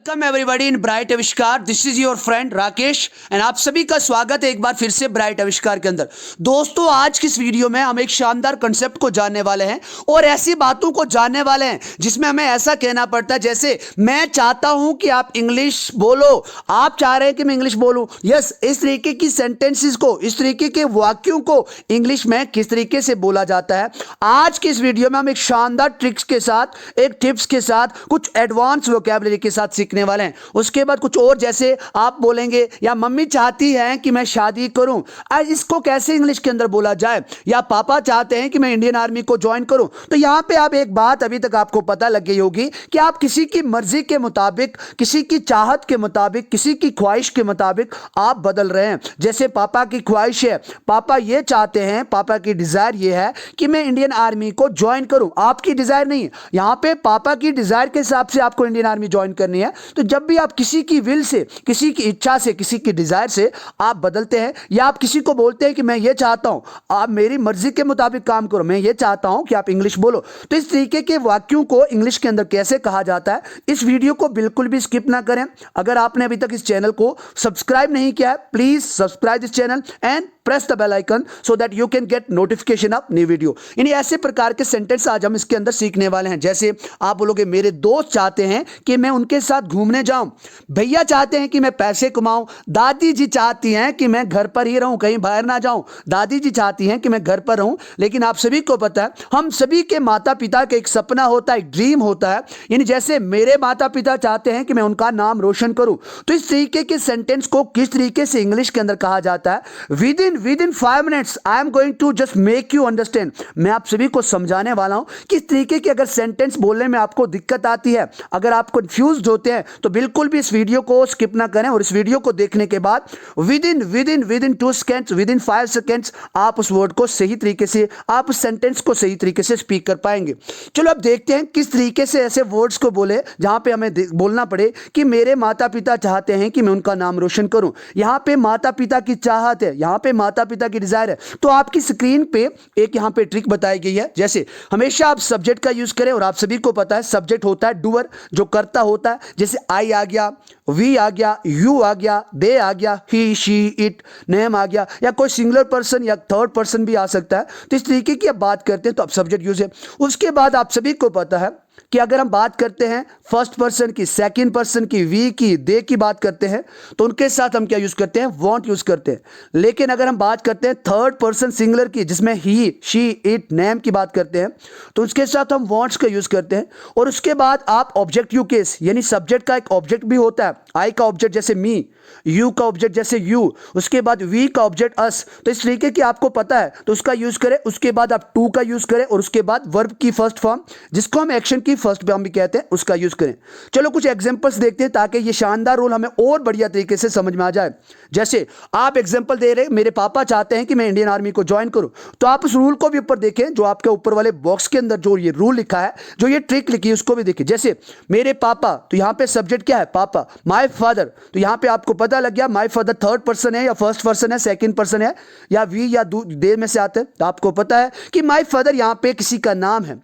Welcome everybody in bright आविष्कार। This is your friend Rakesh and आप सभी का स्वागत है एक बार फिर से ब्राइट आविष्कार के अंदर। दोस्तों, आज की इस वीडियो में हम एक शानदार कंसेप्ट को जानने वाले हैं और ऐसी बातों को जानने वाले हैं जिसमें हमें ऐसा कहना पड़ता है जैसे मैं चाहता हूं कि आप इंग्लिश बोलो, आप चाह रहे हैं कि मैं इंग्लिश बोलूं। यस, इस तरीके की सेंटेंसेस को, इस तरीके के वाक्यों को इंग्लिश में किस तरीके से बोला जाता है, आज की इस वीडियो में हम एक शानदार ट्रिक्स के साथ, एक टिप्स के साथ, कुछ एडवांस वोकैबुलरी के साथ सीखने वाले हैं। उसके बाद कुछ और, जैसे आप बोलेंगे या मम्मी चाहती है कि मैं शादी करूं, आज इसको कैसे इंग्लिश के अंदर बोला जाए, या पापा चाहते हैं कि मैं इंडियन आर्मी को ज्वाइन करूं। तो यहां पे आप एक बात अभी तक आपको पता लग गई होगी कि आप किसी की मर्जी के मुताबिक, किसी की चाहत के मुताबिक, किसी की ख्वाहिश के मुताबिक आप बदल रहे हैं। जैसे पापा की ख्वाहिश है, पापा ये चाहते हैं, पापा की डिजायर ये है कि मैं इंडियन आर्मी को ज्वाइन करूं। आपकी डिजायर नहीं, यहां पे पापा की डिजायर के हिसाब से आपको इंडियन आर्मी ज्वाइन करनी है। तो जब भी आप किसी की विल से, किसी की इच्छा से, किसी की डिजायर से आप बदलते हैं, या आप किसी को बोलते हैं कि मैं ये चाहता हूं, आप मेरी मर्जी के मुताबिक काम करो, मैं ये चाहता हूं कि आप इंग्लिश बोलो। तो इस तरीके के वाक्यों को इंग्लिश के अंदर कैसे कहा जाता है, इस वीडियो को बिल्कुल भी स्किप ना करें। अगर आपने अभी तक इस चैनल को सब्सक्राइब नहीं किया है, please subscribe this channel and press the bell icon so that you can get notification of new video. यानी ऐसे प्रकार के सेंटेंस आज हम इसके अंदर सीखने वाले हैं। जैसे आप बोलोगे मेरे दोस्त चाहते हैं कि मैं उनके साथ घूमने जाऊं, भैया चाहते हैं कि मैं पैसे कमाऊं, दादी जी चाहती हैं कि मैं घर पर ही रहूं, कहीं बाहर ना जाऊं, दादी जी चाहती हैं कि मैं घर पर रहूं। लेकिन आप सभी को पता है, हम सभी के माता पिता का एक सपना होता है, एक ड्रीम होता है। यानी जैसे मेरे माता पिता चाहते हैं कि मैं उनका नाम रोशन करूं। तो इस तरीके के सेंटेंस को किस तरीके से इंग्लिश के अंदर कहा जाता है, within 5 minutes I am going to just make you understand. मैं आप सभी को समझाने वाला हूं कि इस तरीके के अगर सेंटेंस बोलने में आपको दिक्कत आती है, अगर आप कंफ्यूज्ड होते हैं, तो बिल्कुल भी इस वीडियो को स्किप ना करें। और इस वीडियो को देखने के बाद with in 2 seconds, with in 5 seconds आप उस वर्ड को सही तरीके से, आप उस सेंटेंस को सही तरीके से स्पीक कर पाएंगे। चलो अब देखते हैं किस तरीके से ऐसे वर्ड्स को बोले जहां पे हमें बोलना पड़े कि मेरे माता पिता चाहते हैं कि मैं उनका नाम रोशन करूं। यहां पे माता पिता की चाहत है, यहां पे माता पिता की डिजायर है। तो आपकी स्क्रीन पे एक यहां पे ट्रिक बताई गई है। जैसे हमेशा आप सब्जेक्ट का यूज करें, और आप सभी को पता है सब्जेक्ट होता है डूअर, जो करता होता है। जैसे आई आ गया, वी आ गया, यू आ गया, दे आ गया, ही, शी, इट, नेम आ गया, या कोई सिंगुलर पर्सन या थर्ड पर्सन भी आ सकता है। तो इस तरीके की आप बात करते हैं तो आप सब्जेक्ट यूज है। उसके बाद आप सभी को पता है कि अगर हम बात करते हैं फर्स्ट पर्सन की, सेकंड पर्सन की, वी की, दे की बात करते हैं, तो उनके साथ हम क्या यूज करते हैं, वांट यूज करते हैं। लेकिन अगर हम बात करते हैं थर्ड पर्सन सिंगुलर की, जिसमें ही, शी, इट, नेम की बात करते हैं, तो उसके साथ हम वांट्स का यूज करते हैं। और उसके बाद आप ऑब्जेक्टिव केस, यानी सब्जेक्ट का एक ऑब्जेक्ट भी होता है, आई का ऑब्जेक्ट जैसे मी, यू का ऑब्जेक्ट जैसे यू, उसके बाद वी का ऑब्जेक्ट अस। तो इस तरीके की आपको पता है तो उसका यूज करें। उसके बाद आप टू का यूज करें, और उसके बाद वर्ब की फर्स्ट फॉर्म, जिसको हम एक्शन की फर्स्ट फॉर्म भी कहते हैं, उसका यूज करें। चलो कुछ एग्जांपल्स देखते हैं ताकि ये शानदार रूल हमें और बढ़िया तरीके से समझ में आ जाए। जैसे आप एग्जांपल दे रहे हैं, मेरे पापा चाहते हैं कि मैं इंडियन आर्मी को ज्वाइन करूं, तो आप उस रूल को भी ऊपर देखें, जो आपके ऊपर वाले बॉक्स के अंदर जो ये रूल लिखा है, जो ये ट्रिक लिखी है, उसको भी देखिए। जैसे मेरे पापा, तो यहां पे सब्जेक्ट क्या है, पापा। माय फादर, तो यहां पे आपको पता लग गया माय फादर थर्ड पर्सन है या फर्स्ट पर्सन है, सेकंड पर्सन है, या वी या दे में से आते हैं। तो आपको पता है कि माय फादर यहां पे किसी का नाम है।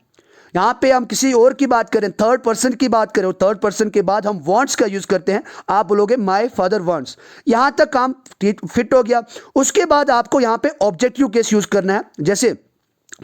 यहां पे हम किसी और की बात करें, थर्ड पर्सन की बात करें, और थर्ड पर्सन के बाद हम वांट्स का यूज करते हैं। आप बोलोगे माय फादर वांट्स। यहां तक काम फिट हो गया। उसके बाद आपको यहां पे ऑब्जेक्टिव केस यूज करना है। जैसे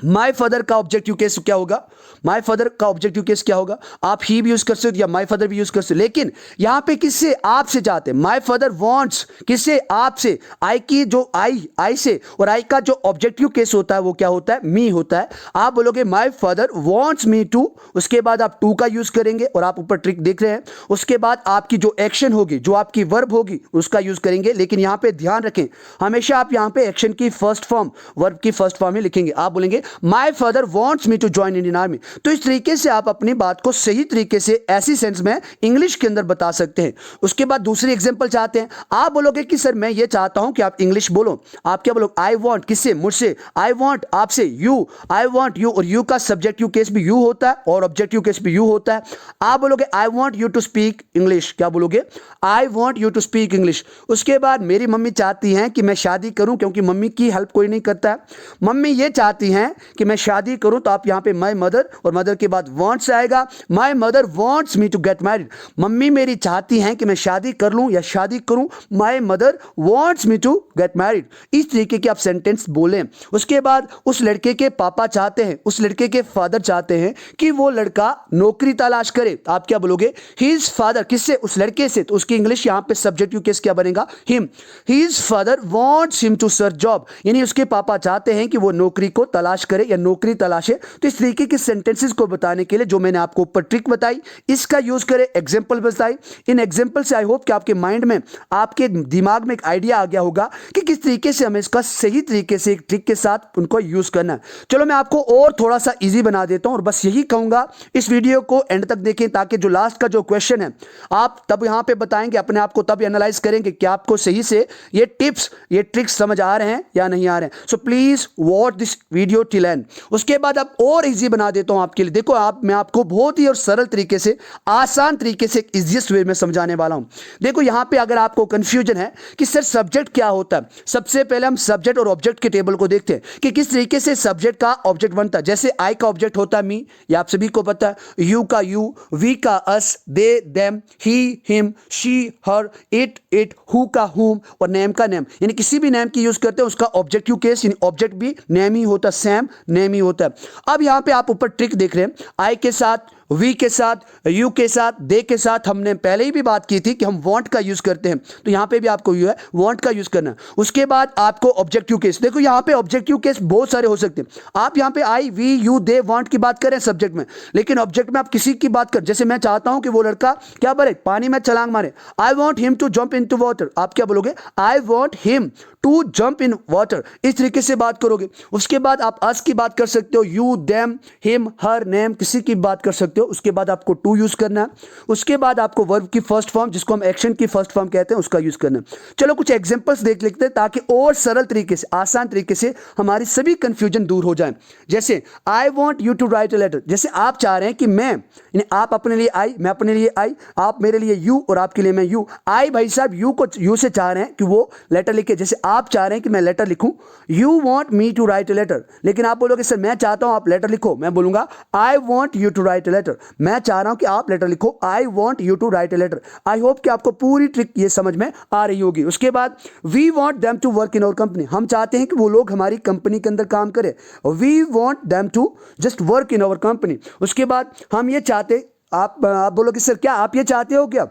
माय फादर का ऑब्जेक्टिव केस क्या होगा, माय फादर का ऑब्जेक्टिव केस क्या होगा, आप ही भी यूज कर सकते हो या माय फादर भी यूज कर सकते हो। लेकिन यहां पे किससे, आपसे चाहते हैं, माय फादर वांट्स, किससे, आपसे। आई की जो आई से, और आई का जो ऑब्जेक्टिव केस होता है वो क्या होता है, मी होता है। आप बोलोगे my father wants me to, उसके बाद आप टू का यूज करेंगे, और आप ऊपर ट्रिक देख रहे हैं। उसके बाद आपकी जो एक्शन होगी, जो आपकी वर्ब होगी, उसका यूज करेंगे। लेकिन यहां पे ध्यान रखें, हमेशा आप यहां पे एक्शन की फर्स्ट फॉर्म, वर्ब की फर्स्ट फॉर्म ही लिखेंगे। आप बोलेंगे my father wants me to join Indian army. तो इस तरीके से आप अपनी बात को सही तरीके से ऐसी सेंस में इंग्लिश के अंदर बता सकते हैं। उसके बाद दूसरी एग्जांपल चाहते हैं, आप बोलोगे कि सर मैं ये चाहता हूं कि आप इंग्लिश बोलो। आप क्या बोलोगे, आई वांट, किससे, मुझसे, आई वांट आपसे, यू, आई वांट यू, और यू का सब्जेक्टिव केस भी यू होता है और ऑब्जेक्टिव केस भी यू होता है। आप बोलोगे I want you to speak English, क्या बोलोगे, I want you to speak English. उसके बाद मेरी मम्मी चाहती हैं कि मैं शादी करूं, क्योंकि मम्मी की हेल्प कोई नहीं करता है। मम्मी ये चाहती हैं हैं कि मैं शादी करूं, तो आप यहां पे माय मदर और मदर के बाद वांट्स आएगा। My mother wants me to get married, mummy मेरी चाहती हैं कि मैं शादी कर लूं या शादी करूं। My mother wants me to get married. इस तरीके के आप सेंटेंस बोलें। उसके बाद उस लड़के के पापा चाहते हैं, उस लड़के के फादर चाहते हैं कि वो लड़का नौकरी तलाश करे। आप क्या बोलोगे? हिज फादर, किससे? उस लड़के से। तो उसकी इंग्लिश यहां पे सब्जेक्टिव केस क्या बनेगा? Him. His father wants him to search job, यानी उसके पापा चाहते हैं कि वो नौकरी को तलाश करे या नौकरी तलाशे। तो इस तरीके के सेंटेंसेस को बताने के लिए जो मैंने आपको ऊपर ट्रिक बताई, इसका यूज करें, एग्जांपल बताई। इन एग्जांपल से आई होप कि आपके माइंड में, आपके दिमाग में एक आइडिया आ गया होगा कि किस तरीके से हमें इसका सही तरीके से एक ट्रिक के साथ उनको यूज करना है। चलो मैं आपको और थोड़ा सा इजी बना देता हूं और बस यही कहूंगा, इस वीडियो को एंड तक देखें ताकि जो लास्ट का जो क्वेश्चन है आप तब यहां पे बताएंगे, अपने आप को तब एनालाइज करेंगे कि आपको सही से ये टिप्स, ये ट्रिक्स समझ आ रहे हैं या नहीं आ रहे हैं। So please watch this video till and. उसके बाद अब और इजी बना देता हूं आपके लिए। देखो मैं आपको बहुत ही और सरल तरीके से, आसान तरीके से, इजीएस्ट वे में समझाने वाला हूं। देखो यहां पे अगर आपको कंफ्यूजन है कि सर सब्जेक्ट क्या होता है, सबसे पहले हम सब्जेक्ट और ऑब्जेक्ट के टेबल को देखते हैं कि किस तरीके से सब्जेक्ट का ऑब्जेक्ट बनता है। जैसे आई का ऑब्जेक्ट होता है मी, ये आप सभी को पता है। यू का यू, वी का us, they them, he him, she her, it who का हुम और नेम का नेम, यानी किसी भी नेम की यूज करते हैं उसका ऑब्जेक्टिव केस, यानी ऑब्जेक्ट भी नेम ही होता है, सेम नेम ही होता है। अब यहां पे आप ऊपर ट्रिक देख रहे हैं, आई के साथ, वी के साथ, यू के साथ, दे के साथ हमने पहले ही भी बात की थी कि हम वांट का यूज करते हैं, तो यहां पे भी आपको यू है वांट का यूज करना है। उसके बाद आपको ऑब्जेक्टिव केस, देखो यहां पे ऑब्जेक्टिव केस बहुत सारे हो सकते हैं। आप यहां पे आई, वी, यू, दे, वांट की बात करें सब्जेक्ट में, लेकिन ऑब्जेक्ट में आप किसी की बात कर, जैसे मैं चाहता हूं कि वो लड़का क्या करे, पानी में छलांग मारे। I want him to jump into water, आप क्या बोलोगे? I want him to jump in water, इस तरीके से बात करोगे। उसके बाद आप अस की बात कर सकते हो, you, them, him, her, name, किसी की बात कर सकते हो। उसके बाद आपको टू यूज करना है। उसके बाद आपको वर्ब की फर्स्ट फॉर्म, जिसको हम एक्शन की फर्स्ट फॉर्म कहते हैं, उसका यूज करना है। चलो कुछ एग्जांपल्स देख लेते हैं ताकि और सरल तरीके से, आसान तरीके से हमारी सभी कंफ्यूजन दूर हो जाए। जैसे I want you to write a letter, जैसे आप चाह रहे हैं कि मैं, यानी आप अपने लिए आई, मैं अपने लिए आई, आप मेरे लिए यू और आपके लिए मैं यू। आई भाई साहब यू को, यू से चाह रहे हैं कि वो लेटर लिखे, जैसे आप चाह रहे हैं कि मैं लेटर लिखूं, you want me to write a letter, लेकिन आप बोलोगे सर मैं चाहता हूं आप लेटर लिखो, मैं बोलूंगा I want you to write a letter, मैं चाह रहा हूं कि आप लेटर लिखो, I want you to write a letter. I hope कि आपको पूरी ट्रिक ये समझ में आ रही होगी। उसके बाद we want them to work in our company, हम चाहते हैं कि वो लोग हमारी कंपनी के अंदर काम करें, we want them to just work in our company. उसके बाद हम ये चाहते, आप बोलोगे सर क्या आप ये चाहते हो क्या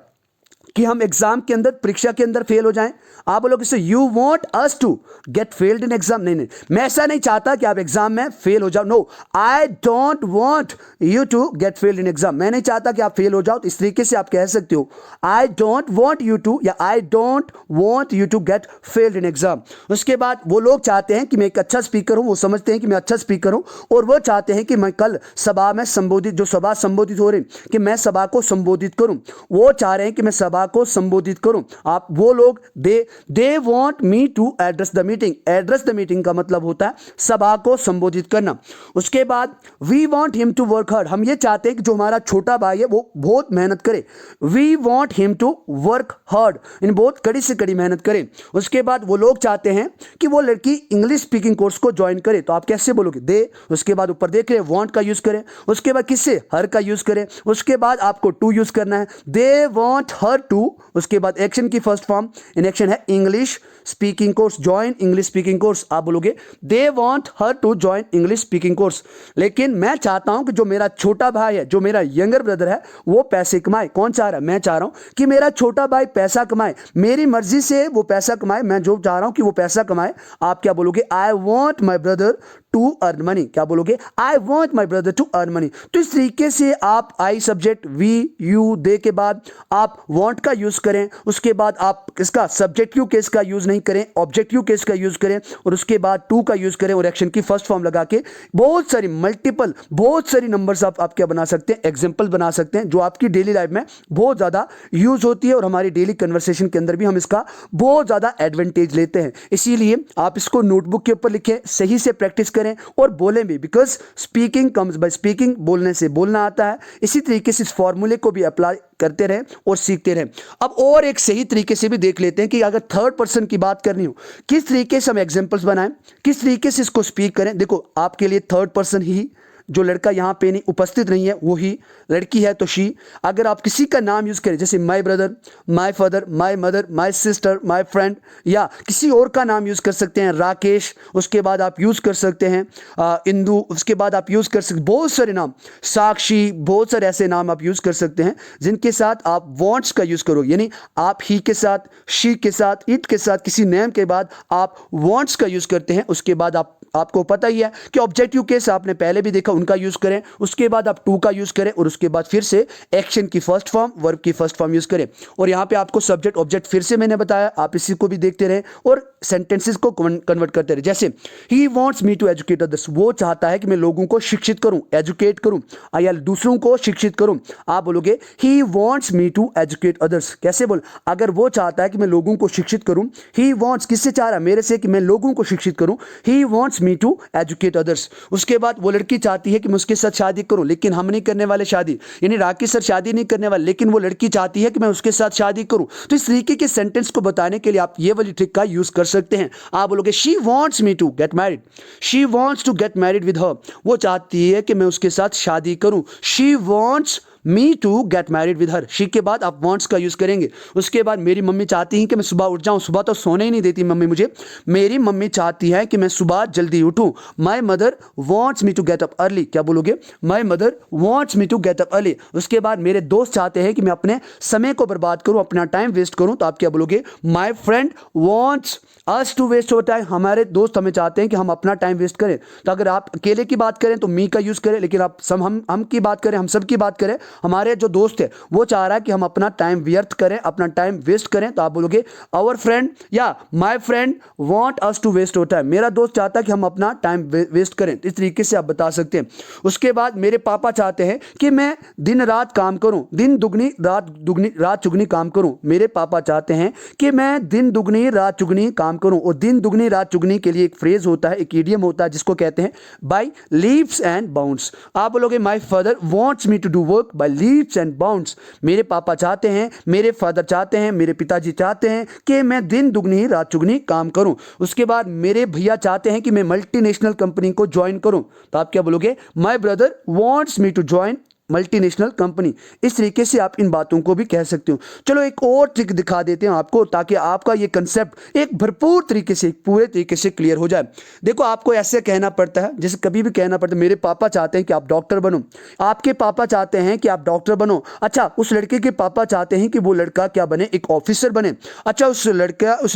कि हम एग्जाम के अंदर, परीक्षा के अंदर फेल हो जाएं? आप बोलोगे sir you want us to get failed in exam, नहीं नहीं मैं ऐसा नहीं चाहता कि आप एग्जाम में फेल हो जाओ, no I don't want you to get failed in exam, मैं नहीं चाहता कि आप फेल हो जाओ। तो इस तरीके से आप कह सकते हो I don't want you to या I don't want you to get failed in exam. उसके बाद वो लोग चाहते हैं कि मैं एक अच्छा स्पीकर हूं, वो समझते हैं कि मैं अच्छा स्पीकर हूं और वो चाहते हैं कि मैं कल सभा में संबोधित, जो सभा संबोधित हो रही कि मैं सभा को संबोधित करूं, वो चाह रहे हैं कि मैं सभा को संबोधित करूं। आप वो लोग they want me to address the meeting, address the meeting का मतलब होता है सभा को संबोधित करना। उसके बाद we want him to work hard, हम ये चाहते हैं कि जो हमारा छोटा भाई है वो बहुत मेहनत करे, we want him to work hard, इन बहुत कड़ी से कड़ी मेहनत करे। उसके बाद वो लोग चाहते हैं कि वो लड़की इंग्लिश स्पीकिंग कोर्स को ज्वाइन करे, तो आप कैसे बोलोगे? दे, उसके बाद ऊपर देख रहे वांट का यूज करें, उसके बाद किससे? हर का यूज करें, उसके बाद आपको टू यूज करना है, दे वांट हर टू। उसके बाद एक्शन की फर्स्ट फॉर्म इन एक्शन है English speaking course, join English speaking course, आप बोलोगे they want her to join English speaking course. लेकिन मैं चाहता हूं कि जो मेरा छोटा भाई है, जो मेरा यंगर ब्रदर है, वो पैसे कमाए। कौन चाह रहा है? मैं चाह रहा हूं कि मेरा छोटा भाई पैसा कमाए, मेरी मर्जी से वो पैसा कमाए, मैं जो चाह रहा हूं कि वो पैसा कमाए। आप क्या बोलोगे? I want my brother to earn money, क्या बोलोगे? I want my brother to earn money. तो इस तरीके से आप I subject we you they के बाद आप वॉन्ट का यूज करें, उसके बाद आप इसका सब्जेक्टिव केस का यूज नहीं करें, ऑब्जेक्टिव केस का यूज करें और उसके बाद टू का यूज करें और एक्शन की फर्स्ट फॉर्म लगा के बहुत सारी मल्टीपल, बहुत सारी नंबर्स आप क्या बना सकते हैं? एग्जांपल बना सकते हैं, जो आपकी डेली लाइफ में बहुत ज्यादा यूज होती है और हमारी डेली कन्वर्सेशन के अंदर भी हम इसका बहुत ज्यादा एडवांटेज लेते हैं। इसीलिए आप इसको नोटबुक के ऊपर लिखें, सही से प्रैक्टिस करें करें और बोलें भी, because speaking comes by speaking, बोलने से बोलना आता है। इसी तरीके से इस फॉर्मूले को भी अप्लाई करते रहें और सीखते रहें। अब और एक सही तरीके से भी देख लेते हैं कि अगर थर्ड पर्सन की बात करनी हो, किस तरीके से हम एग्जांपल्स बनाएं, किस तरीके से इसको स्पीक करें। देखो आपके लिए थर्ड पर्सन ही, जो लड़का यहां पे नहीं उपस्थित नहीं है वो ही, लड़की है तो शी। अगर आप किसी का नाम यूज करें जैसे my brother, my father, my mother, my sister, my friend, या किसी और का नाम यूज कर सकते हैं, राकेश, उसके बाद आप यूज कर सकते हैं इंदु, उसके बाद आप यूज कर सकते, बहुत सारे नाम, साक्षी, बहुत सारे ऐसे नाम आप यूज कर सकते हैं जिनके साथ आप वांट्स का यूज करो, यानी आप ही के साथ, शी के साथ, इट के साथ, किसी नेम के बाद आप वांट्स का यूज करते हैं। उसके बाद आपको पता ही है कि ऑब्जेक्टिव केस आपने पहले भी देखा, उनका यूज करें, उसके बाद आप टू का यूज करें और उसके बाद फिर से एक्शन की फर्स्ट फॉर्म, वर्ब की फर्स्ट फॉर्म यूज करें। और यहां पे आपको सब्जेक्ट ऑब्जेक्ट फिर से मैंने बताया, आप इसी को भी देखते रहे और सेंटेंसेस को कन्वर्ट करते रहे। जैसे he wants me to educate others, वो चाहता है कि मैं लोगों को शिक्षित करूं, एजुकेट करूं, या दूसरों को शिक्षित करूं। आप बोलोगे he wants me to educate others. कैसे बोल, अगर वो चाहता है कि मैं लोगों को शिक्षित करूं, ही वांट्स किससे चाह रहा है, मेरे से, कि मैं लोगों को शिक्षित करूं, he wants me to educate others. उसके बाद वो लड़की चाहती है कि मैं उसके साथ शादी करूं, लेकिन हम नहीं करने वाले शादी, यानी राकेश सर शादी नहीं करने वाले, लेकिन वो लड़की चाहती है कि मैं उसके साथ शादी करूं। तो इस तरीके के सेंटेंस को बताने के लिए आप ये वाली ट्रिक का यूज कर सकते हैं। आप बोलोगे she wants me to get married, she wants to get married with her, वो चाहती है कि मैं उसके साथ शादी करूं। She wants me to get married with her, she के बाद आप वांट्स का यूज करेंगे। उसके बाद मेरी मम्मी चाहती है कि मैं सुबह उठ जाऊं, सुबह तो सोने ही नहीं देती मम्मी मुझे, मेरी मम्मी चाहती है कि मैं सुबह जल्दी उठूं। My mother wants me to get up early, क्या बोलोगे, my mother wants me to get up early. उसके बाद मेरे दोस्त चाहते हैं कि मैं अपने समय को बर्बाद करूं, अपना टाइम वेस्ट करूं, तो आप क्या बोलोगे, my friend wants us to waste our time, हमारे दोस्त हमें चाहते हैं कि हम अपना टाइम वेस्ट करें। तो अगर आप अकेले की बात करें तो मी का यूज करें, लेकिन आप हम की बात करें, हम सब की बात करें, हमारे जो दोस्त है वो चाह रहा है कि हम अपना टाइम व्यर्थ करें, अपना टाइम वेस्ट करें, तो आप बोलोगे आवर फ्रेंड या my friend want us to waste our time, मेरा दोस्त चाहता है कि हम अपना टाइम वेस्ट करें। इस तरीके से आप बता सकते हैं। उसके बाद मेरे पापा चाहते हैं कि मैं दिन रात काम करूं, दिन दुगनी रात चुगनी काम करूं, मेरे पापा चाहते हैं कि मैं दिन दुगनी रात चुगनी काम करूं। और दिन दुगनी रात चुगनी के लिए एक फ्रेज होता है, एक इडियम होता है जिसको कहते हैं बाय लीप्स एंड बाउंड्स। आप बोलोगे my father wants me to do work by leaps and bounds, मेरे पापा चाहते हैं, मेरे फादर चाहते हैं, मेरे पिताजी चाहते हैं कि मैं दिन दुगनी रात चुगनी काम करूं। उसके बाद मेरे भैया चाहते हैं कि मैं मल्टीनेशनल कंपनी को ज्वाइन करूं, तो आप क्या बोलोगे, my brother wants me to join multinational company. इस तरीके से आप इन बातों को भी कह सकते हो। चलो एक और ट्रिक दिखा देते हैं आपको, ताकि आपका ये कंसेप्ट एक भरपूर तरीके से, पूरे तरीके से क्लियर हो जाए। देखो आपको ऐसे कहना पड़ता है, जैसे कभी भी कहना पड़ता है, मेरे पापा चाहते हैं कि आप डॉक्टर बनो, आपके पापा चाहते हैं कि आप डॉक्टर बनो। अच्छा, उस लड़के के पापा चाहते हैं कि वो लड़का क्या बने, एक ऑफिसर बने। अच्छा, उस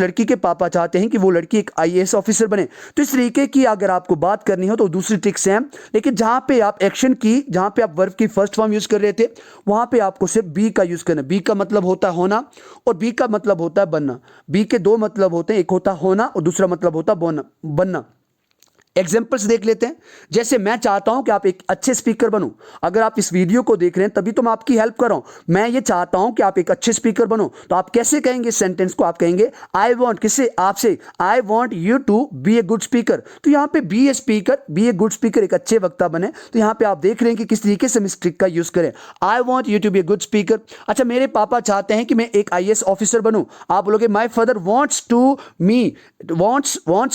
लड़की के पापा चाहते हैं कि वो लड़की एक IAS ऑफिसर बने। तो इस तरीके की अगर आपको बात करनी हो तो दूसरी ट्रिक्स हैं, लेकिन जहां पे आप एक्शन की, जहां पे आप वर्ब की फर्स्ट फॉर्म यूज कर रहे थे, वहां पे आपको सिर्फ बी का यूज करना। बी का मतलब होता है होना और बी का मतलब होता है बनना। बी के दो मतलब होते हैं, एक होता है होना और दूसरा मतलब होता है बनना। एग्जाम्पल्स देख लेते हैं। जैसे मैं चाहता हूं कि आप एक अच्छे स्पीकर बनो, अगर आप इस वीडियो को देख रहे हैं तभी तो मैं आपकी हेल्प कर रहा हूं। मैं ये चाहता हूं कि आप एक अच्छे स्पीकर बनो, तो आप कैसे कहेंगे इस सेंटेंस को, आप कहेंगे आई वॉन्ट, किससे, आपसे, I want you to be a good speaker. तो यहां पे be a speaker, be a good speaker, एक अच्छे वक्ता बने। तो यहां पे आप देख रहे हैं कि किस तरीके से हम इस ट्रिक का यूज करें, I want you to be a good speaker. अच्छा, मेरे पापा चाहते हैं कि मैं एक IAS ऑफिसर बनूं, आप बोलोगे my father wants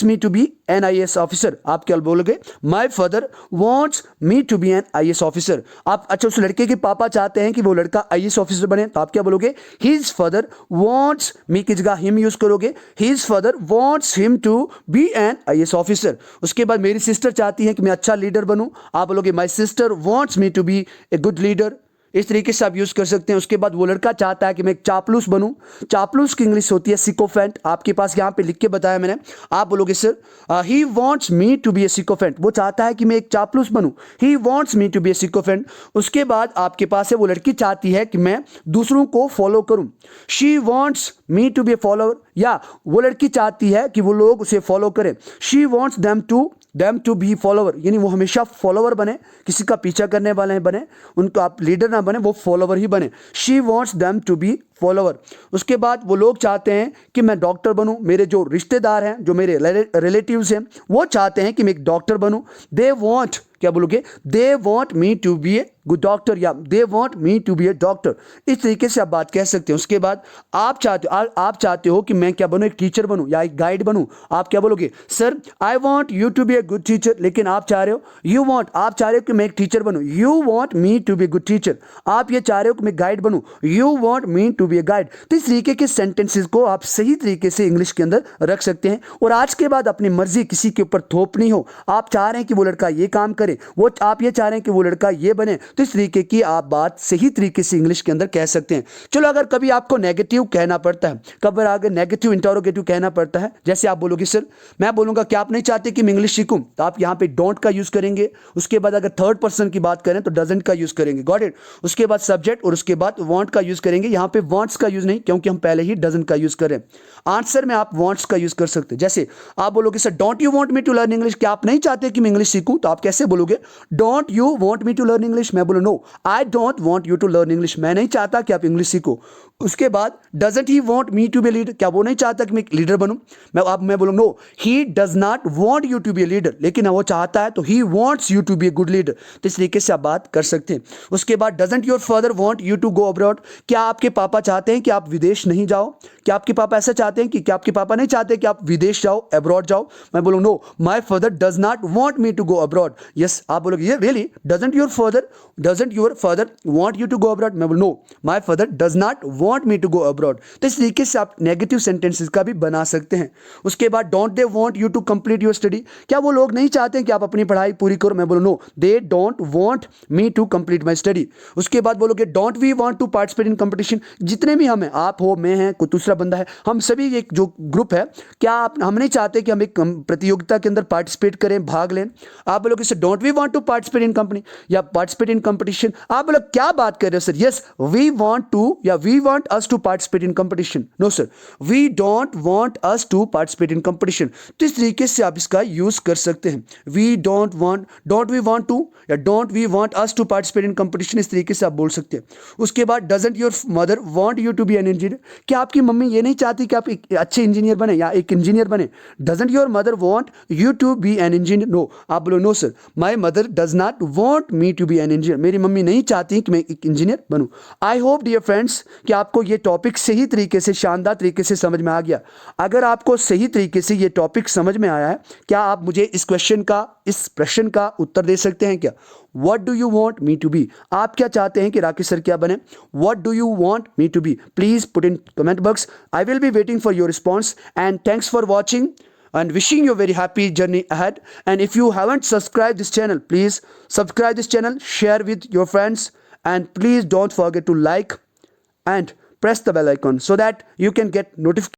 me to be an IAS officer. आप क्या बोलोगे, my father wants me to be an IAS officer. आप, अच्छा, उस लड़के के पापा चाहते हैं कि वो लड़का IAS ऑफिसर बने, तो आप क्या बोलोगे, हिज फादर वॉन्ट्स, मी की जगह हिम यूज करोगे, his father wants him to be an IAS officer. उसके बाद मेरी सिस्टर चाहती है कि मैं अच्छा लीडर बनूं, आप बोलोगे my sister wants me to be a good leader. इस तरीके से आप यूज कर सकते हैं। उसके बाद वो लड़का चाहता है कि मैं एक चापलूस बनूं, चापलूस की इंग्लिश होती है सिकोफेंट, आपके पास यहां पे लिख के बताया मैंने। आप बोलोगे sir he wants me to be a sycophant, वो चाहता है कि मैं एक चापलूस बनूं, he wants me to be a sycophant. उसके बाद आपके पास है वो लड़की चाहती है कि मैं दूसरों को फॉलो करूं, she wants me to be a follower, या वो लड़की चाहती है कि वो लोग उसे फॉलो करें, she wants them to them to be follower, यानी वो हमेशा फॉलोवर बने, किसी का पीछा करने वाले बने, उनको आप लीडर ना बने, वो फॉलोवर ही बने। She wants them to be follower. उसके बाद वो लोग चाहते हैं कि मैं डॉक्टर बनूं, मेरे जो रिश्तेदार हैं, जो मेरे रिलेटिव्स हैं, वो चाहते हैं कि मैं एक डॉक्टर बनूं। दे वॉन्ट, क्या बोलोगे, they want me to be a good doctor, या they want me to be a doctor. इस तरीके से आप बात कह सकते हैं। उसके बाद आप चाहते हो कि मैं क्या बनूं, एक टीचर बनूं या एक गाइड बनूं। आप क्या बोलोगे, sir I want you to be a good teacher, लेकिन आप चाह रहे हो, आप चाह रहे हो कि मैं एक टीचर बनूं, you want me to be good teacher. आप ये चाह रहे हो कि मैं गाइड बनूं, you want me to be a guide. तो इस तरीके के सेंटेंसेस को आप सही तरीके से इंग्लिश के अंदर रख सकते हैं। और आज के बाद अपनी मर्जी किसी के ऊपर थोपनी हो, आप चाह रहे हैं कि वो लड़का ये काम करे, वो आप ये चाह रहे हैं कि वो लड़का ये बने, तो इस तरीके की आप बात सही तरीके से इंग्लिश के अंदर कह सकते हैं। चलो, अगर कभी आपको नेगेटिव कहना पड़ता है, कभी अगर नेगेटिव इंटरोगेटिव कहना पड़ता है, जैसे आप बोलोगे सर मैं बोलूंगा कि आप नहीं चाहते कि मैं इंग्लिश सीखूं, तो आप यहां पे डोंट का यूज करेंगे। उसके बाद अगर थर्ड पर्सन की बात करें तो डजंट का यूज करेंगे, गॉट इट। उसके बाद सब्जेक्ट और उसके बाद वांट का यूज करेंगे। यहां पे वांट्स का यूज नहीं, क्योंकि हम पहले ही डजंट का यूज करें। आंसर में आप वांट्स का यूज कर सकते हैं। जैसे आप बोलोगे sir don't you want me to learn English, क्या आप नहीं चाहते कि मैं इंग्लिश सीखूं, तो आप कैसे बोलोगे, don't you want me to learn English. मैं बोलूं no I don't want you to learn English, मैं नहीं चाहता कि आप इंग्लिश सीखो। उसके बाद doesn't he want me to be leader, क्या वो नहीं चाहता कि मैं लीडर बनूं। मैं बोलूं no he does not want you to be a leader, लेकिन वो चाहता है तो he wants you to be a good leader. तो इस तरीके से आप बात कर सकते हैं। उसके बाद doesn't your father want you to go abroad, क्या आपके पापा चाहते हैं कि आप विदेश नहीं जाओ, क्या आपके पापा ऐसा चाहते हैं कि क्या आपके पापा नहीं चाहते कि आप विदेश जाओ, अब्रॉड जाओ। मैं बोलूं no my father does not want me to go abroad. Yes, आप बोलोगे ये really doesn't your father want you to go abroad. मैं बोलूं no my father does not want me to go abroad. तो इस तरीके से आप नेगेटिव सेंटेंसेस का भी बना सकते हैं। उसके बाद don't they want you to complete your study, क्या वो लोग नहीं चाहते हैं कि आप अपनी पढ़ाई पूरी करो। मैं बोलूं no they don't want me to complete my study. उसके बाद बोलोगे don't we want to participate in competition, जितने भी हम हैं, आप हो, मैं हैं, कोई दूसरा बंदा है, हम सभी एक जो ग्रुप है, क्या हम नहीं चाहते कि हम एक प्रतियोगिता के अंदर पार्टिसिपेट करें, भाग लें। आप बोलोगे sir don't we want to participate in company या पार्टिसिपेट इन कंपटीशन। आप बोलो क्या बात कर रहे हो sir, yes we want to या we want us to participate in competition. No sir we don't want us to participate in competition. तो इस तरीके से आप इसका यूज कर सकते हैं। We don't we want to या don't we want us to participate in competition, इस तरीके से आप बोल सकते हैं। उसके बाद doesn't your mother want you to be an engineer, क्या आपकी मम्मी ये नहीं चाहती कि आप एक अच्छे इंजीनियर बने या एक इंजीनियर बने। Doesn't your mother want you to be an engineer. No, आप बोलो no sir my mother does not want me to be an engineer, मेरी मम्मी नहीं चाहती कि मैं एक इंजीनियर बनूं। आई होप डियर फ्रेंड्स कि आपको ये टॉपिक सही तरीके से, शानदार तरीके से समझ में आ गया। अगर आपको सही तरीके से ये टॉपिक समझ में आया है, क्या आप मुझे इस प्रश्न का उत्तर दे सकते हैं क्या? What do you want me to be? आप क्या चाहते हैं कि राकेश सर क्या बने? What do you want me to be? Please put in comment box. I will be waiting for your response. And thanks for watching and wishing you a very happy journey ahead. And if you haven't subscribed this channel, please subscribe this channel, share with your friends, and please don't forget to like and press the bell icon so that you can get notifications.